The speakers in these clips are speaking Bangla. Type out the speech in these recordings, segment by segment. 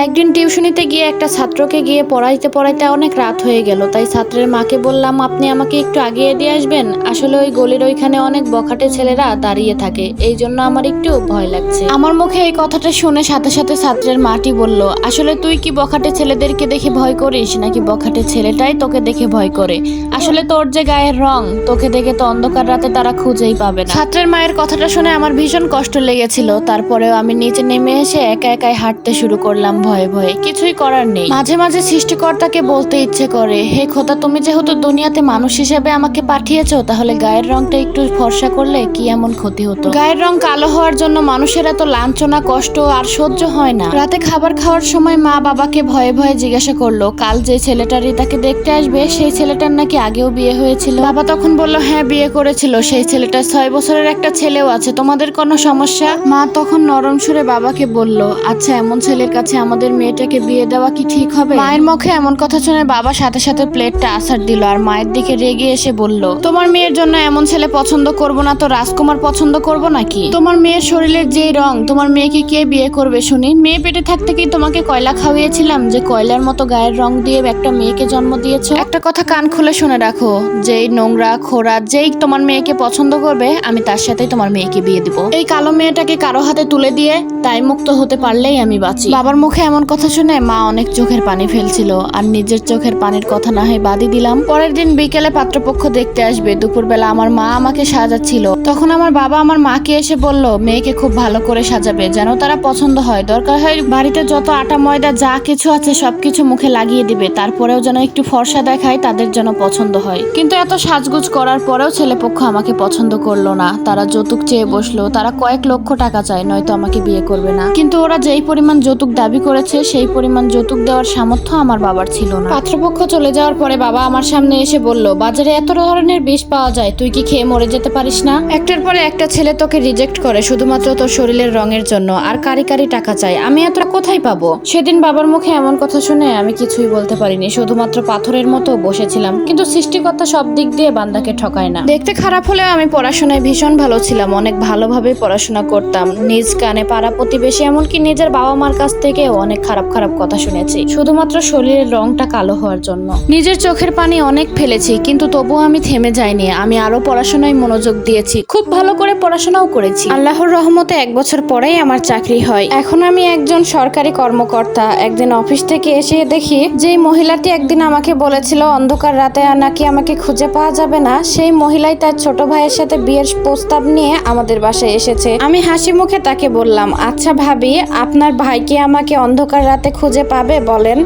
একদিন টিউশনিতে গিয়ে একটা ছাত্রকে গিয়ে পড়াইতে পড়াইতে অনেক রাত হয়ে গেল, তাই ছাত্রের মাকে বললাম আপনি আমাকে একটু আগিয়ে দিয়ে আসবেন। আসলে ওই গলির ওইখানে অনেক বখাটে ছেলেরা দাঁড়িয়ে থাকে, এই জন্য আমার একটু ভয় লাগছে। আমার মুখে এই কথাটা শুনে সাথে সাথে ছাত্রের মাটি বলল, আসলে তুই কি বখাটে ছেলেদেরকে দেখে ভয় করিস নাকি বখাটে ছেলেটাই তোকে দেখে ভয় করে? আসলে তোর যে গায়ের রং, তোকে দেখে তো অন্ধকার রাতে তারা খুঁজেই পাবে না। ছাত্রের মায়ের কথাটা শুনে আমার ভীষণ কষ্ট লেগেছিল, তারপরেও আমি নিচে নেমে এসে একা একাই হাঁটতে শুরু করলাম ভয়ে ভয়ে। কিছুই করার নেই, মাঝে মাঝে সৃষ্টিকর্তাকে বলতে ইচ্ছে করে, হে খোদা, তুমি যেহেতু দুনিয়াতে মানুষ হিসেবে আমাকে পাঠিয়েছো, তাহলে গায়ের রংটা একটু ফর্সা করলে কি এমন ক্ষতি হতো? গায়ের রং কালো হওয়ার জন্য মানুষের এত লাঞ্ছনা কষ্ট আর সহ্য হয় না। রাতে খাবার খাওয়ার সময় মা বাবাকে ভয়ে ভয়ে জিজ্ঞাসা করলো, কাল যে ছেলেটা রিতাকে দেখতে আসবে সেই ছেলেটার নাকি আগেও বিয়ে হয়েছিল। বাবা তখন বলল, হ্যাঁ বিয়ে করেছিল, সেই ছেলেটার 6 বছরের একটা ছেলেও আছে, তোমাদের কোনো সমস্যা? মা তখন নরম সুরে বাবাকে বলল, আচ্ছা এমন ছেলের কাছে আমাদের মেয়েটাকে বিয়ে দেওয়া কি ঠিক হবে? মায়ের মুখে এমন কথা শুনে বাবা সাথে সাথে প্লেটটা আছাড় দিল আর মায়ের দিকে রেগে এসে বলল, তোমার মেয়ের জন্য এমন ছেলে পছন্দ করব না তো রাজকুমার পছন্দ করব নাকি? তোমার মেয়ের শরীরের যেই রং, তোমার মেয়েকে কে বিয়ে করবে শুনি? মেয়ে পেটে থাকতে কি তোমাকে কয়লা খাওয়িয়েছিলাম যে কয়লার মতো গায়ের রং দিয়ে একটা মেয়েকে জন্ম দিয়েছো? একটা কথা কান খুলে শুনে রাখো, যেই নোংরা খোরা যেই তোমার মেয়েকে পছন্দ করবে আমি তার সাথেই তোমার মেয়েকে বিয়ে দিব। এই কালো মেয়েটাকে কারো হাতে তুলে দিয়ে তাই মুক্ত হতে পারলেই আমি বাঁচি। বাবার মুখে এমন কথা শুনে মা অনেক চোখের পানি ফেলছিল, আর নিজের চোখের পানির কথা না হয় বাদই দিলাম। পরের দিন বিকেলে পাত্রপক্ষ দেখতে আসবে, দুপুরবেলা আমার মা আমাকে সাজাচ্ছিল। তখন আমার বাবা আমার মাকে এসে বলল, মেয়েকে খুব ভালো করে সাজাবে যেন তারা পছন্দ হয়, দরকার হয় বাড়িতে যত আটা ময়দা যা কিছু আছে সবকিছু মুখে লাগিয়ে দিবে, তারপরেও যেন একটু ফর্সা দেখায়, তাদের যেন পছন্দ হয়। কিন্তু এত সাজগুজ করার পরেও ছেলেপক্ষ আমাকে পছন্দ করলো না, তারা যৌতুক চেয়ে বসলো। তারা কয়েক লক্ষ টাকা চায়, নয়তো আমাকে বিয়ে করবে না। কিন্তু ওরা যেই পরিমাণ যৌতুক দাবি করেছে সেই পরিমাণ যৌতুক দেওয়ার সামর্থ্য আমার বাবার ছিল না। পাত্রপক্ষ চলে যাওয়ার পরে বাবা আমার সামনে এসে বলল, বাজারে এত ধরনের বিষ পাওয়া যায়, তুই কি খেয়ে মরে যেতে পারিস না? একটার পরে একটা ছেলে তোকে রিজেক্ট করে শুধুমাত্র তোর শরীরের রঙের জন্য, আর কারি কারি টাকা চাই, আমি এত কোথায় পাবো? সেদিন বাবার মুখে এমন কথা শুনে আমি কিছুই বলতে পারিনি, শুধুমাত্র পাথরের মতো বসেছিলাম। কিন্তু সৃষ্টিকর্তা সব দিক দিয়ে বান্দাকে ঠকায় না। দেখতে খারাপ হলেও আমি পড়াশোনায় ভীষণ ভালো ছিলাম, অনেক ভালোভাবে পড়াশোনা করতাম। নিজ কানে পাড়া প্রতিবেশী এমনকি নিজের বাবা মার কাছ থেকে অনেক খারাপ খারাপ কথা শুনেছি, শুধুমাত্র শরীরের রংটা কালো হওয়ার জন্য। নিজের চোখের পানি অনেক ফেলেছি, কিন্তু তবুও আমি থেমে যাইনি। আমি আরো পড়াশোনায় মনোযোগ দিয়েছি, খুব ভালো করে পড়াশোনাও করেছি। আল্লাহর রহমতে 1 বছর পরেই আমার চাকরি হয়। এখন আমি একজন সরকারি কর্মকর্তা। একদিন অফিস থেকে এসে দেখি যেই মহিলাটি একদিন আমাকে বলেছিল অন্ধকার রাতে নাকি আমাকে খুঁজে পাওয়া যাবে না, সেই মহিলাই তার ছোট ভাইয়ের সাথে বিয়ের প্রস্তাব নিয়ে আমাদের বাসায় এসেছে। আমি হাসি মুখে তাকে বললাম, আচ্ছা ভাবি, আপনার ভাইকে আমাকে অন্ধকার রাতে খুঁজে পাবে বলেন?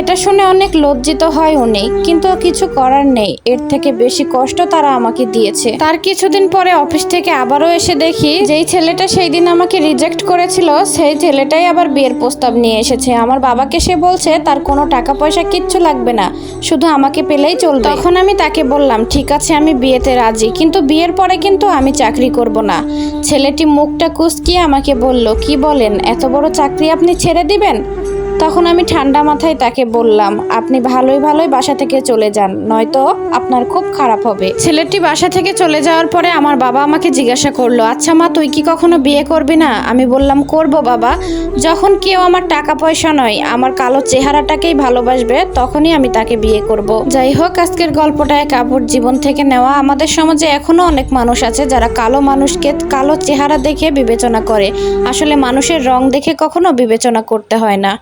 এটা শুনে অনেক লজ্জিত হয় উনি, কিন্তু কিছু করার নেই, এর থেকে বেশি কষ্ট তারা আমাকে দিয়েছে। তার কিছুদিন পরে অফিস থেকে আবারও এসে দেখি যেই ছেলেটা সেই দিন আমাকে রিজেক্ট করেছিল সেই ছেলেটাই আবার বিয়ের প্রস্তাব নিয়ে এসেছে। আমার বাবাকে সে বলছে তার কোনো টাকা পয়সা কিচ্ছু লাগবে না, শুধু আমাকে পেলেই চলবে। তখন আমি তাকে বললাম, ঠিক আছে আমি বিয়েতে রাজি, কিন্তু বিয়ের পরে কিন্তু আমি চাকরি করব না। ছেলেটি মুখটা কুঁচকিয়ে আমাকে বলল, কি বলেন, এত বড় চাকরি আপনি ছেড়ে দিবেন? তখন আমি ঠান্ডা মাথায় তাকে বললাম, আপনি ভালোই ভালোই বাসা থেকে চলে যান, নয়তো আপনার খুব খারাপ হবে। ছেলেটি বাসা থেকে চলে যাওয়ার পরে আমার বাবা আমাকে জিজ্ঞাসা করলো, আচ্ছা মা, তুই কি কখনো বিয়ে করবি না? আমি বললাম, করব বাবা, যখন কেউ আমার টাকা পয়সা নয় আমার কালো চেহারাটাকেই ভালোবাসবে তখনই আমি তাকে বিয়ে করব। যাই হোক, আজকের গল্পটা এক আপুর জীবন থেকে নেওয়া। আমাদের সমাজে এখনো অনেক মানুষ আছে যারা কালো মানুষকে কালো চেহারা দেখে বিবেচনা করে, আসলে মানুষের রং দেখে কখনো বিবেচনা করতে হয় না।